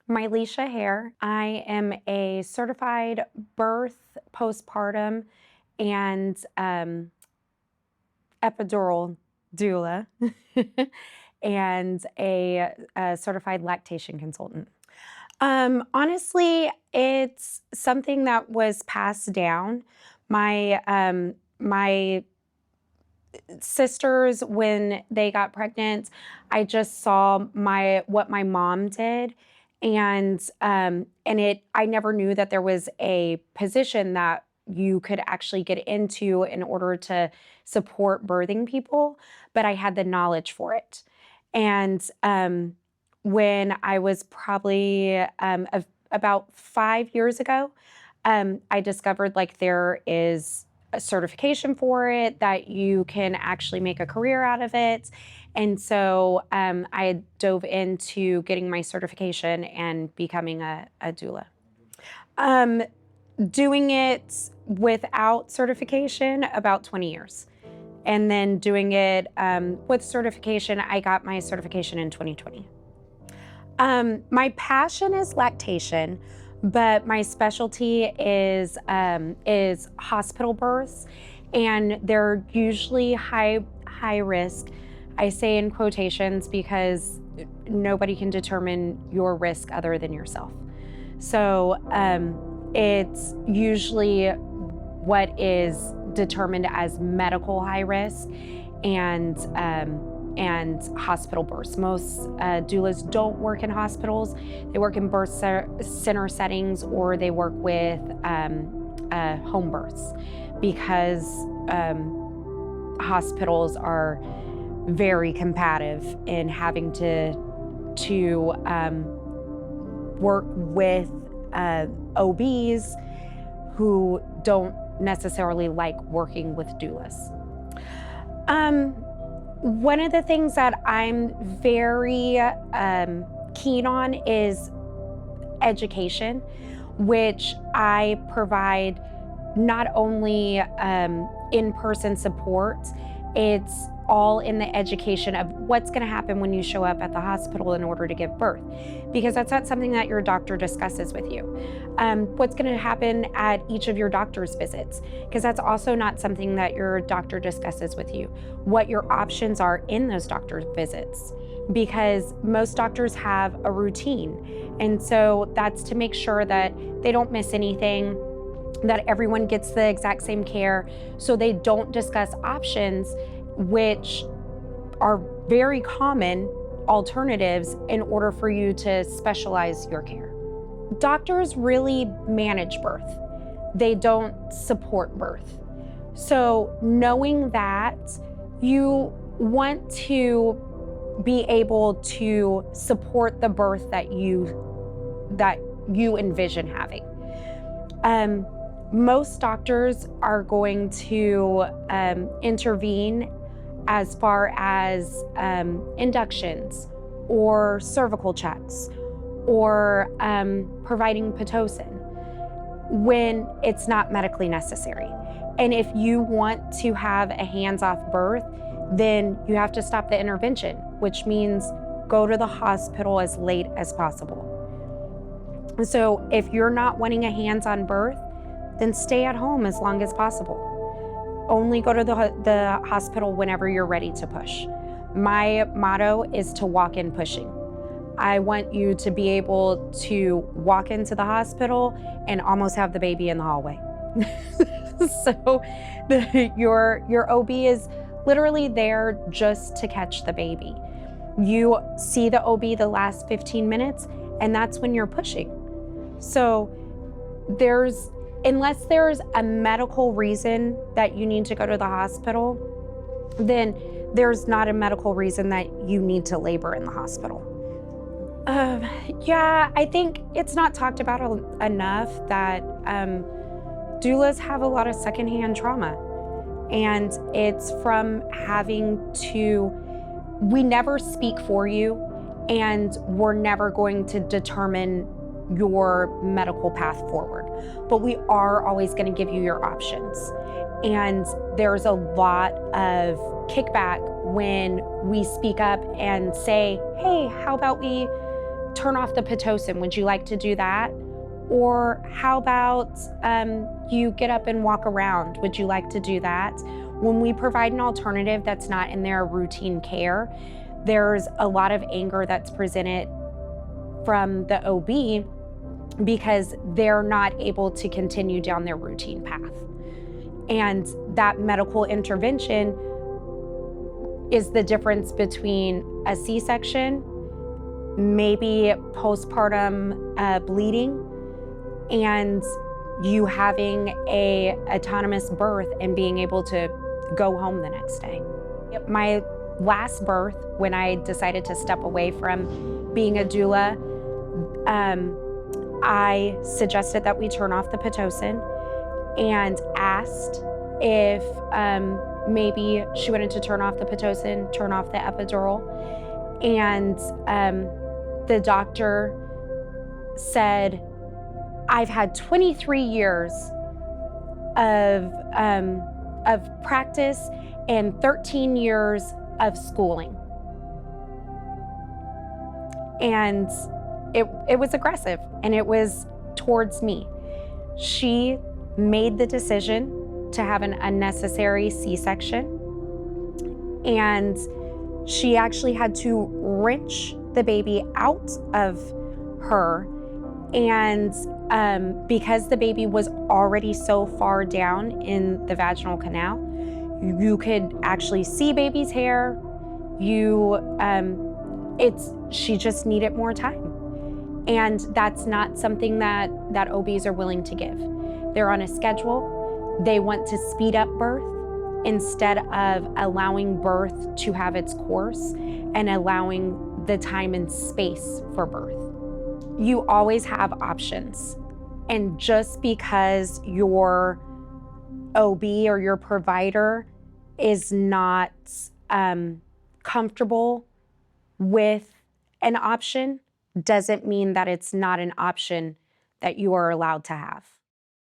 Myilicia Hare. I am a certified birth, postpartum, and epidural doula and a certified lactation consultant. Honestly, it's something that was passed down. My sisters, when they got pregnant, I just saw what my mom did, and I never knew that there was a position that you could actually get into in order to support birthing people, but I had the knowledge for it. And when I was probably about 5 years ago, I discovered like there is a certification for it, that you can actually make a career out of it. And so I dove into getting my certification and becoming a doula. Doing it without certification, about 20 years. And then doing it with certification, I got my certification in 2020. My passion is lactation, but my specialty is hospital births, and they're usually high risk. I say in quotations because nobody can determine your risk other than yourself. So it's usually what is determined as medical high risk and hospital births. Most doulas don't work in hospitals. They work in birth center settings, or they work with home births, because hospitals are very combative in having to work with OBs who don't necessarily like working with doulas. One of the things that I'm very keen on is education, which I provide not only in-person support, it's all in the education of what's going to happen when you show up at the hospital in order to give birth, because that's not something that your doctor discusses with you. What's going to happen at each of your doctor's visits, because that's also not something that your doctor discusses with you. What your options are in those doctor's visits, because most doctors have a routine, and so that's to make sure that they don't miss anything, that everyone gets the exact same care, so they don't discuss options which are very common alternatives in order for you to specialize your care. Doctors really manage birth. They don't support birth. So knowing that, you want to be able to support the birth that you envision having. Most doctors are going to intervene as far as inductions or cervical checks or providing Pitocin when it's not medically necessary. And if you want to have a hands-off birth, then you have to stop the intervention, which means go to the hospital as late as possible. So if you're not wanting a hands-on birth, then stay at home as long as possible. Only go to the hospital whenever you're ready to push. My motto is to walk in pushing. I want you to be able to walk into the hospital and almost have the baby in the hallway. So your OB is literally there just to catch the baby. You see the OB the last 15 minutes, and that's when you're pushing. So unless there's a medical reason that you need to go to the hospital, then there's not a medical reason that you need to labor in the hospital. Yeah, I think it's not talked about enough that doulas have a lot of secondhand trauma. And it's from we never speak for you, and we're never going to determine your medical path forward, but we are always going to give you your options. And there's a lot of kickback when we speak up and say, hey, how about we turn off the Pitocin, would you like to do that? Or how about you get up and walk around, would you like to do that? When we provide an alternative that's not in their routine care, there's a lot of anger that's presented from the OB because they're not able to continue down their routine path. And that medical intervention is the difference between a C-section, maybe postpartum bleeding, and you having a autonomous birth and being able to go home the next day. My last birth, when I decided to step away from being a doula, I suggested that we turn off the Pitocin and asked if maybe she wanted to turn off the Pitocin, turn off the epidural. And the doctor said, I've had 23 years of practice and 13 years of schooling. And it was aggressive, and it was towards me. She made the decision to have an unnecessary C-section, and she actually had to wrench the baby out of her. And because the baby was already so far down in the vaginal canal, you could actually see baby's hair. She just needed more time. And that's not something that OBs are willing to give. They're on a schedule. They want to speed up birth instead of allowing birth to have its course and allowing the time and space for birth. You always have options. And just because your OB or your provider is not comfortable with an option doesn't mean that it's not an option that you are allowed to have.